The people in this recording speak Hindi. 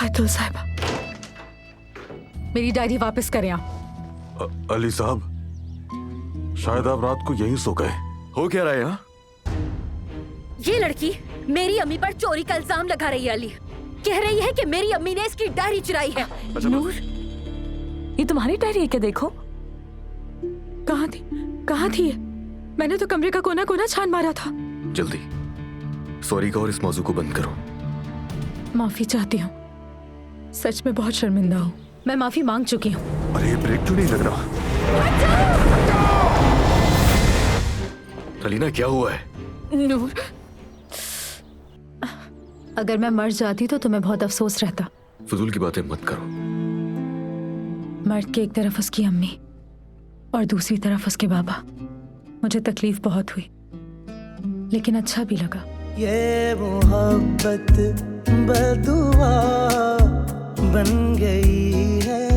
अतुल साहिबा, मेरी डायरी वापस करें आप। अली साहब, शायद आप रात को यहीं सो गए। हो क्या रहा है यहाँ? ये लड़की मेरी अम्मी पर चोरी का इल्जाम लगा रही है। अली कह रही है कि मेरी अम्मी ने इसकी डायरी चुराई है। नूर, ये तुम्हारी डायरी है क्या? देखो। कहाँ थी ये? मैंने तो कमरे का कोना कोना छान मारा था। जल्दी सॉरी कहो और इस मौजू को बंद करो। माफी चाहती हूँ, सच में बहुत शर्मिंदा हूँ। मैं माफी मांग चुकी हूँ। अरे ये ब्रेक क्यों नहीं लग रहा? अलीना क्या हुआ है? नूर, अगर मैं मर जाती तो तुम्हें बहुत अफसोस रहता। फजूल की बातें मत करो। मर्द के एक तरफ उसकी अम्मी और दूसरी तरफ उसके बाबा। मुझे तकलीफ बहुत हुई, लेकिन अच्छा भी लगा। ये मोहब्बत बदुआ बन गई है।